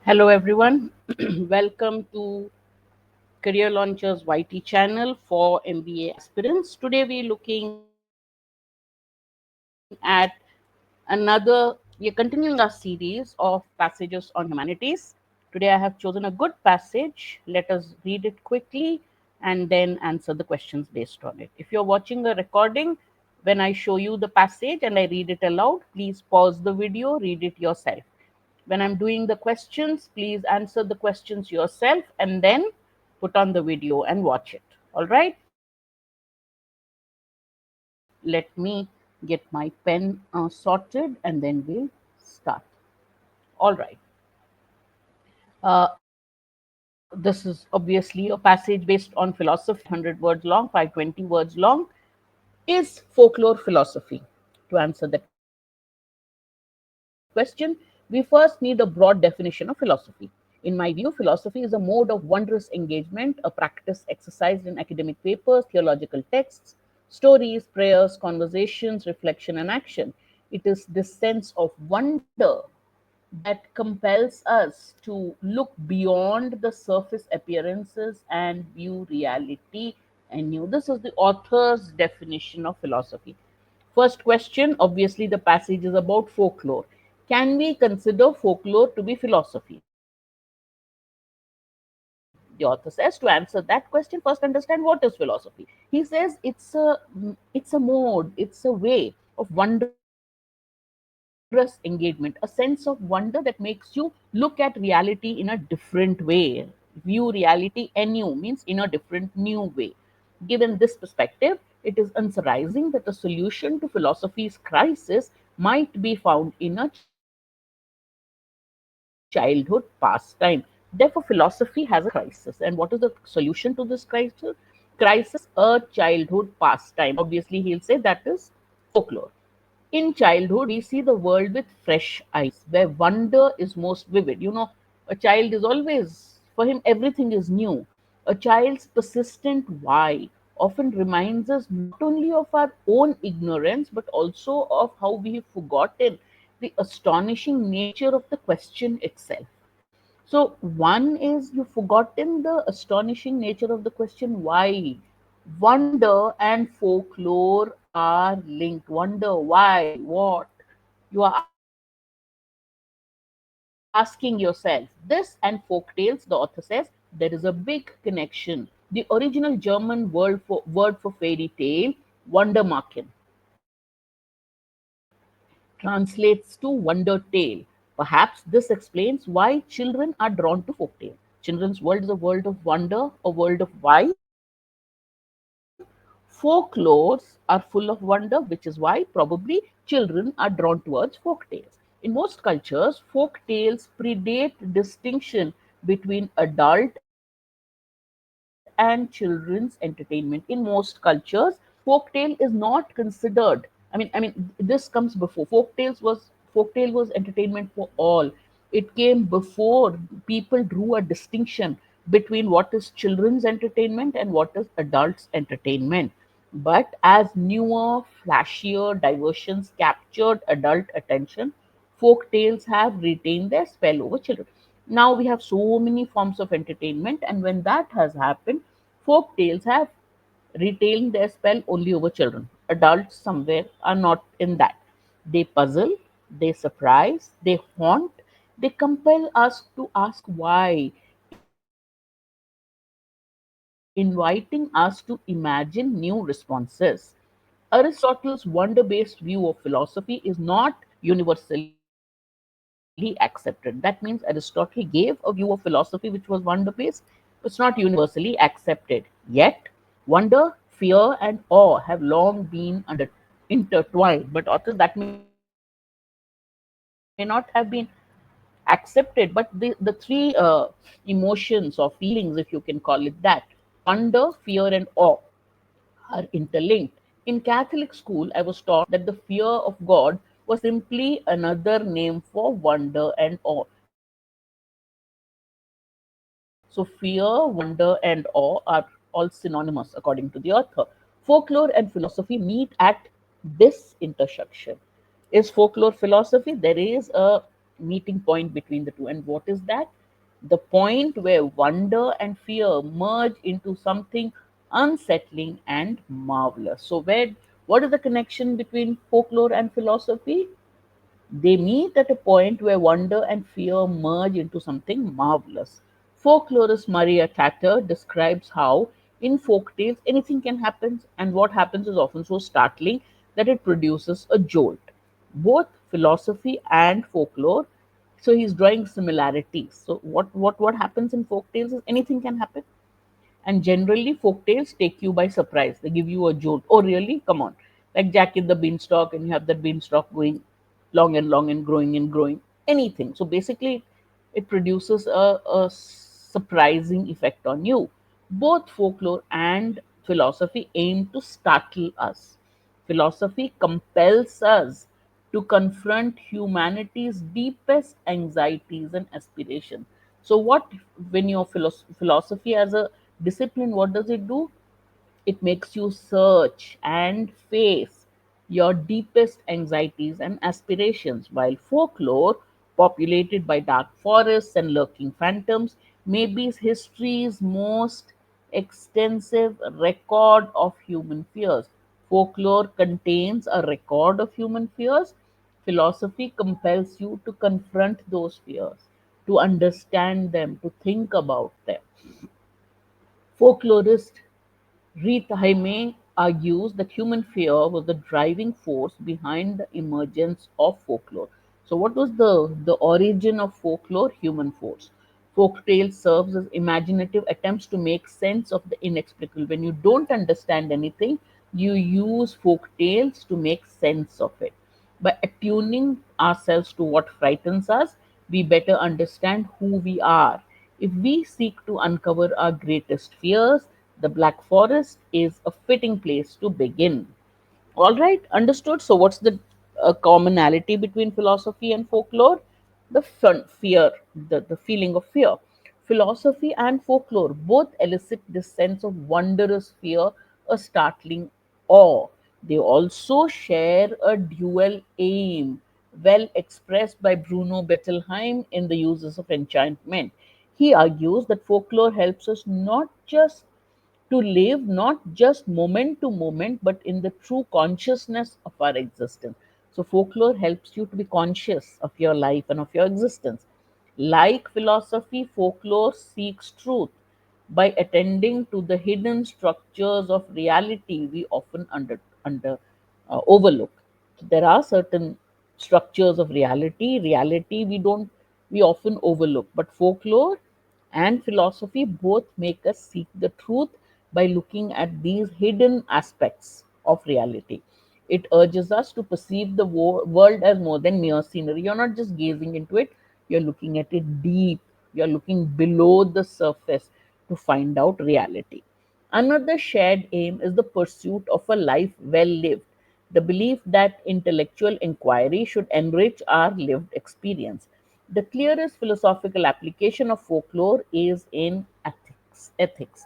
Hello, everyone. Welcome to Career Launchers YT channel for MBA aspirants. Today, we're looking at another, we are continuing our series of passages on humanities. Today, I have chosen a good passage. Let us read it quickly and then answer the questions based on it. If you're watching a recording, when I show you the passage and I read it aloud, please pause the video, read it yourself. When I'm doing the questions, please answer the questions yourself and then put on the video and watch it. All right. Let me get my pen sorted and then we'll start. All right. This is obviously a passage based on philosophy, 500 words long, 520 words long. Is folklore philosophy? To answer that question, we first need a broad definition of philosophy. In my view, philosophy is a mode of wondrous engagement, a practice exercised in academic papers, theological texts, stories, prayers, conversations, reflection, and action. It is this sense of wonder that compels us to look beyond the surface appearances and view reality anew. This is the author's definition of philosophy. First question, obviously, the passage is about folklore. Can we consider folklore to be philosophy? The author says to answer that question, first understand what is philosophy. He says it's a mode, it's a way of wondrous engagement, a sense of wonder that makes you look at reality in a different way. View reality anew means in a different new way. Given this perspective, it is unsurprising that the solution to philosophy's crisis might be found in a childhood pastime. Therefore, philosophy has a crisis. And what is the solution to this crisis? Crisis, a childhood pastime. Obviously, he'll say that is folklore. In childhood, we see the world with fresh eyes, where wonder is most vivid. A child is always, for him, everything is new. A child's persistent why often reminds us not only of our own ignorance, but also of how we have forgotten the astonishing nature of the question itself. So, one is you've forgotten the astonishing nature of the question why. Wonder and folklore are linked. Wonder, why, what? You are asking yourself this, and folktales, the author says, there is a big connection. The original German word for fairy tale, Wundermärchen, translates to wonder tale. Perhaps this explains why children are drawn to folktale. Children's world is a world of wonder, a world of why. Folklores are full of wonder, which is why probably children are drawn towards folktales. In most cultures, folktales predate distinction between adult and children's entertainment. In most cultures, folktale is not considered. This comes before. Folktale was entertainment for all. It came before people drew a distinction between what is children's entertainment and what is adults entertainment. But as newer, flashier diversions captured adult attention, folk tales have retained their spell over children. Now we have so many forms of entertainment, and when that has happened, folk tales have retained their spell only over children. Adults somewhere are not in that. They puzzle, they surprise, they haunt, they compel us to ask why, inviting us to imagine new responses. Aristotle's wonder based view of philosophy is not universally accepted. That means Aristotle gave a view of philosophy which was wonder based. It's not universally accepted. Yet, wonder, fear, and awe have long been intertwined. But authors, that may not have been accepted. But the three emotions or feelings, if you can call it that, wonder, fear, and awe, are interlinked. In Catholic school, I was taught that the fear of God was simply another name for wonder and awe. So, fear, wonder, and awe are all synonymous, according to the author. Folklore and philosophy meet at this intersection. Is folklore philosophy? There is a meeting point between the two. And what is that? The point where wonder and fear merge into something unsettling and marvelous. So, what is the connection between folklore and philosophy? They meet at a point where wonder and fear merge into something marvelous. Folklorist Maria Tatter describes how, in folk tales, anything can happen, and what happens is often so startling that it produces a jolt. Both philosophy and folklore, so he's drawing similarities. So, what happens in folk tales is anything can happen, and generally, folktales take you by surprise. They give you a jolt. Oh, really? Come on. Like Jack in the Beanstalk, and you have that beanstalk going long and growing and growing. Anything. So basically, it produces a surprising effect on you. Both folklore and philosophy aim to startle us. Philosophy compels us to confront humanity's deepest anxieties and aspirations. So, when your philosophy as a discipline, what does it do? It makes you search and face your deepest anxieties and aspirations, while folklore, populated by dark forests and lurking phantoms, may be history's most extensive record of human fears. Folklore contains a record of human fears. Philosophy compels you to confront those fears, to understand them, to think about them. Folklorist Reith Haime argues that human fear was the driving force behind the emergence of folklore. So, what was the origin of folklore? Human force. Folktale serves as imaginative attempts to make sense of the inexplicable. When you don't understand anything, you use folk tales to make sense of it. By attuning ourselves to what frightens us, we better understand who we are. If we seek to uncover our greatest fears, the Black Forest is a fitting place to begin. All right, understood. So, what's the commonality between philosophy and folklore? The fear, the feeling of fear. Philosophy and folklore both elicit this sense of wondrous fear, a startling awe. They also share a dual aim, well expressed by Bruno Bettelheim in The Uses of Enchantment. He argues that folklore helps us not just to live not just moment to moment, but in the true consciousness of our existence. So, folklore helps you to be conscious of your life and of your existence. Like philosophy, folklore seeks truth by attending to the hidden structures of reality we often overlook. So there are certain structures of reality we often overlook, but folklore and philosophy both make us seek the truth by looking at these hidden aspects of reality. It urges us to perceive the world as more than mere scenery. You're not just gazing into it, you're looking at it deep, you're looking below the surface to find out reality. Another shared aim is the pursuit of a life well lived, the belief that intellectual inquiry should enrich our lived experience. The clearest philosophical application of folklore is in ethics.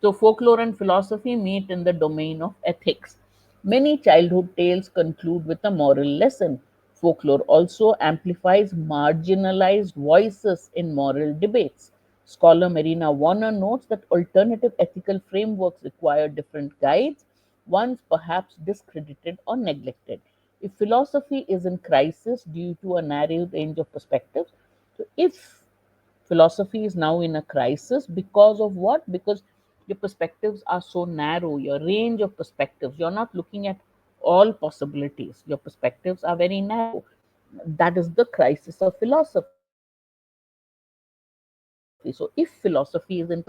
So, folklore and philosophy meet in the domain of ethics. Many childhood tales conclude with a moral lesson. Folklore also amplifies marginalized voices in moral debates. Scholar Marina Warner notes that alternative ethical frameworks require different guides, ones perhaps discredited or neglected. If philosophy is in crisis due to a narrow range of perspectives, so if philosophy is now in a crisis because of what? Because your perspectives are so narrow, your range of perspectives, you're not looking at all possibilities, your perspectives are very narrow. That is the crisis of philosophy. So if philosophy is in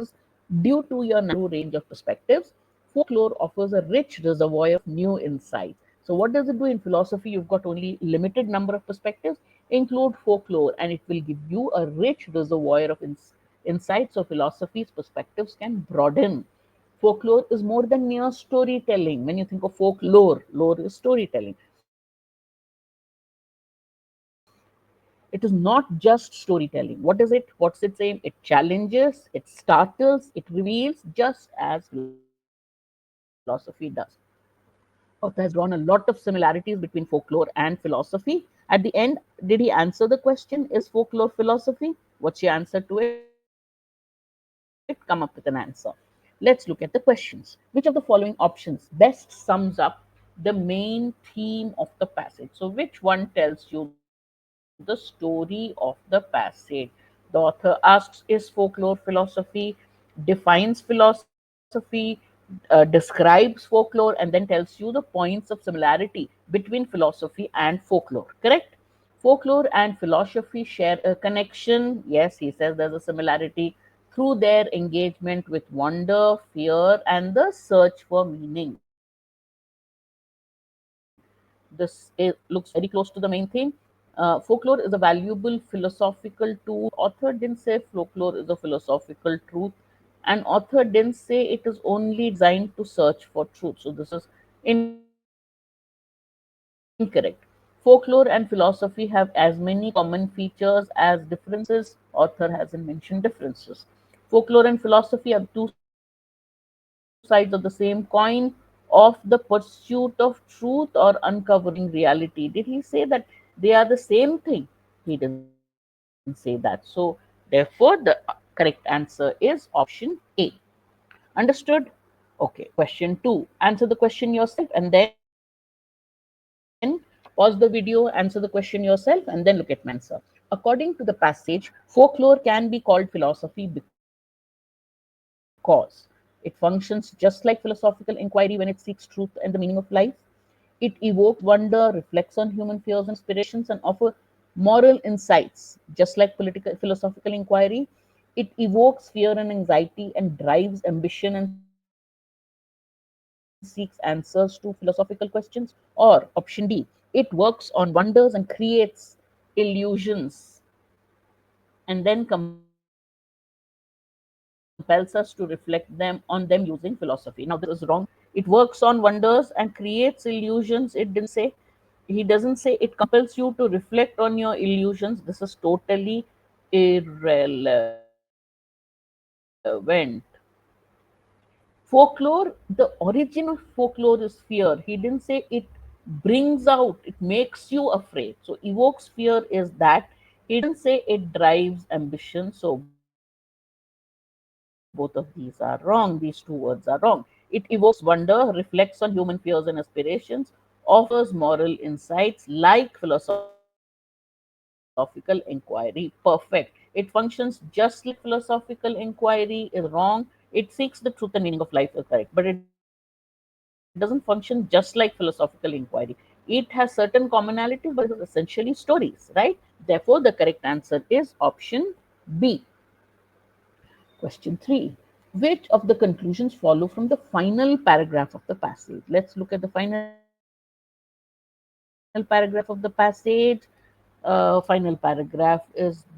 due to your narrow range of perspectives, folklore offers a rich reservoir of new insights. So what does it do in philosophy? You've got only limited number of perspectives. Include folklore and it will give you a rich reservoir of insights. So philosophy's perspectives can broaden. Folklore is more than mere storytelling. When you think of folklore, lore is storytelling. It is not just storytelling. What's its aim? It challenges, it startles, it reveals, just as philosophy does. Author has drawn a lot of similarities between folklore and philosophy. Some of them are obvious, At the end, did he answer the question, is folklore philosophy? What's your answer to it? Come up with an answer. Let's look at the questions. Which of the following options best sums up the main theme of the passage? So, which one tells you the story of the passage? The author asks, is folklore philosophy? Defines philosophy, describes folklore, and then tells you the points of similarity between philosophy and folklore. Correct? Folklore and philosophy share a connection. Yes, he says there's a similarity through their engagement with wonder, fear, and the search for meaning. This looks very close to the main theme. Folklore is a valuable philosophical tool. Author didn't say folklore is a philosophical truth, and author didn't say it is only designed to search for truth. So this is incorrect. Folklore and philosophy have as many common features as differences. Author hasn't mentioned differences. Folklore and philosophy are two sides of the same coin of the pursuit of truth or uncovering reality. Did he say that they are the same thing? He didn't say it. Correct answer is option A. Understood? Okay, question 2. Answer the question yourself and then look at answer. According to the passage, folklore can be called philosophy because it functions just like philosophical inquiry when it seeks truth, and the meaning of life. Correct. According to the passage, folklore can be called philosophy because it functions just like philosophical inquiry when it seeks truth and the meaning of life. It evokes wonder, reflects on human fears and aspirations, and offers moral insights, just like political philosophical inquiry. It evokes fear and anxiety and drives ambition and seeks answers to philosophical questions. Or option D, it works on wonders and creates illusions and then compels us to reflect them on them using philosophy. Now, this is wrong. It works on wonders and creates illusions. It didn't say. He doesn't say it compels you to reflect on your illusions. This is totally irrelevant. Folklore, the origin of folklore is fear. He didn't say it brings out, it makes you afraid. So, evokes fear is that. He didn't say it drives ambition. So, both of these are wrong. These two words are wrong. It evokes wonder, reflects on human fears and aspirations, offers moral insights like philosophical inquiry. Perfect. It functions just like philosophical inquiry is wrong. It seeks the truth and meaning of life is correct, but it doesn't function just like philosophical inquiry. It has certain commonalities, but it is essentially stories, right? Therefore, the correct answer is option B. Question 3. Which of the conclusions follow from the final paragraph of the passage? Let's look at the final paragraph of the passage. Final paragraph is the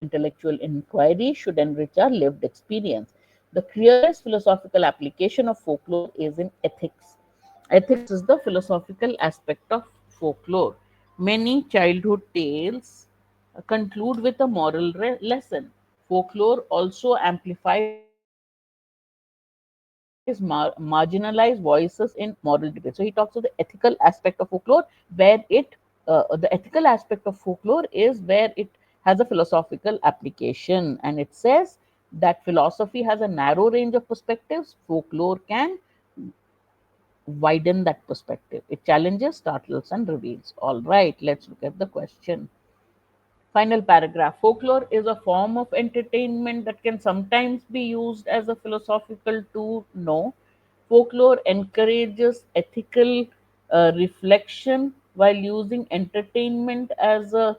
intellectual inquiry should enrich our lived experience. The clearest philosophical application of folklore is in ethics. Ethics is the philosophical aspect of folklore. Many childhood tales conclude with a moral lesson. Folklore also amplifies marginalized voices in moral debate. So he talks of the ethical aspect of folklore, where the ethical aspect of folklore is where it has a philosophical application, and it says that philosophy has a narrow range of perspectives. Folklore can widen that perspective. It challenges, startles, and reveals. All right, let's look at the question. Final paragraph. Folklore is a form of entertainment that can sometimes be used as a philosophical tool. No. Folklore encourages ethical reflection while using entertainment as a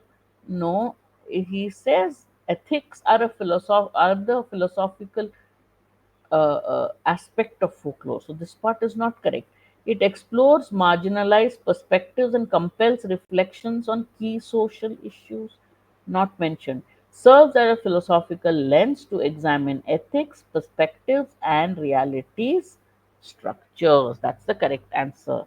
no. He says ethics are are the philosophical aspect of folklore. So this part is not correct. It explores marginalized perspectives and compels reflections on key social issues not mentioned. Serves as a philosophical lens to examine ethics, perspectives, and realities structures. That's the correct answer.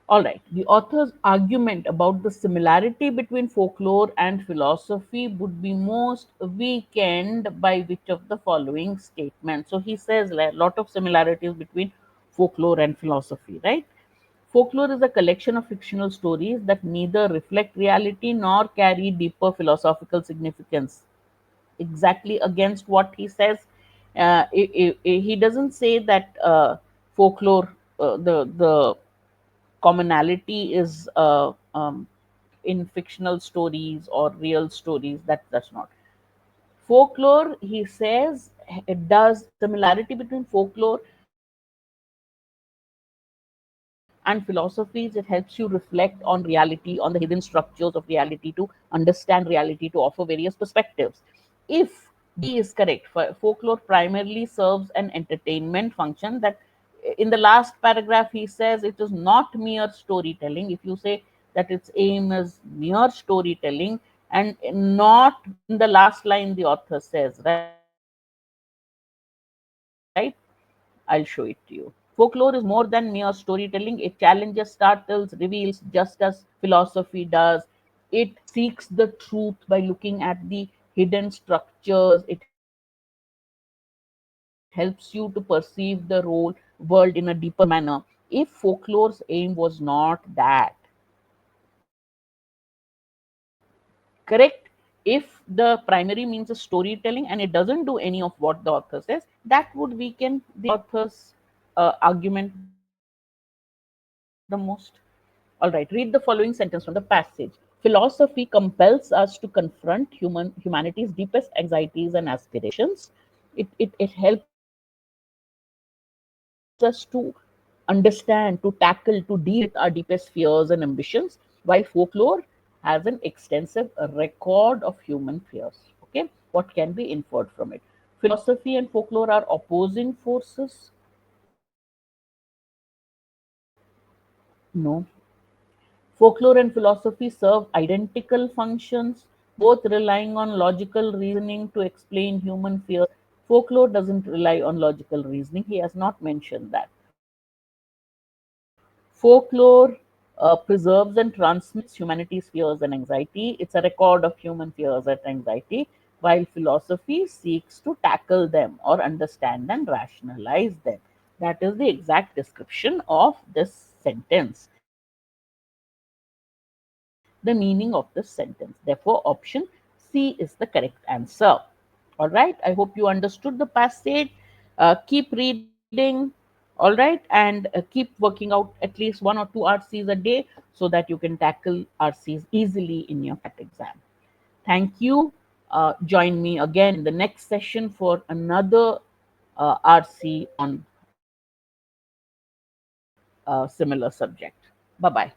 All right. The author's argument about the similarity between folklore and philosophy would be most weakened by which of the following statements. So he says a lot of similarities between folklore and philosophy, right? Folklore is a collection of fictional stories that neither reflect reality nor carry deeper philosophical significance. Exactly against what he says. He doesn't say that folklore, the commonality is in fictional stories or real stories. That's not folklore. He says it does similarity between folklore and philosophies. It helps you reflect on reality, on the hidden structures of reality, to understand reality, to offer various perspectives. If B is correct, folklore primarily serves an entertainment function. That in the last paragraph he says it is not mere storytelling. If you say that its aim is mere storytelling, and not in the last line the author says, right? I'll show it to you. Folklore is more than mere storytelling. It challenges, startles, reveals, just as philosophy does. It seeks the truth by looking at the hidden structures. It helps you to perceive the world in a deeper manner. If folklore's aim was not that, correct? If the primary means a storytelling and it doesn't do any of what the author says, that would weaken the author's argument the most. All right, read the following sentence from the passage. Philosophy compels us to confront humanity's deepest anxieties and aspirations. It helps us to understand, to tackle, to deal with our deepest fears and ambitions, while folklore has an extensive record of human fears. Okay, what can be inferred from it? Philosophy and folklore are opposing forces? No. Folklore and philosophy serve identical functions, both relying on logical reasoning to explain human fears. Folklore doesn't rely on logical reasoning. He has not mentioned that. Folklore preserves and transmits humanity's fears and anxiety. It's a record of human fears and anxiety, while philosophy seeks to tackle them or understand and rationalize them. That is the exact description of this sentence, the meaning of this sentence. Therefore, option C is the correct answer. All right, I hope you understood the passage. Keep reading, all right, and keep working out at least 1 or 2 RCs a day so that you can tackle RCs easily in your CAT exam. Thank you. Join me again in the next session for another RC on similar subject. Bye bye.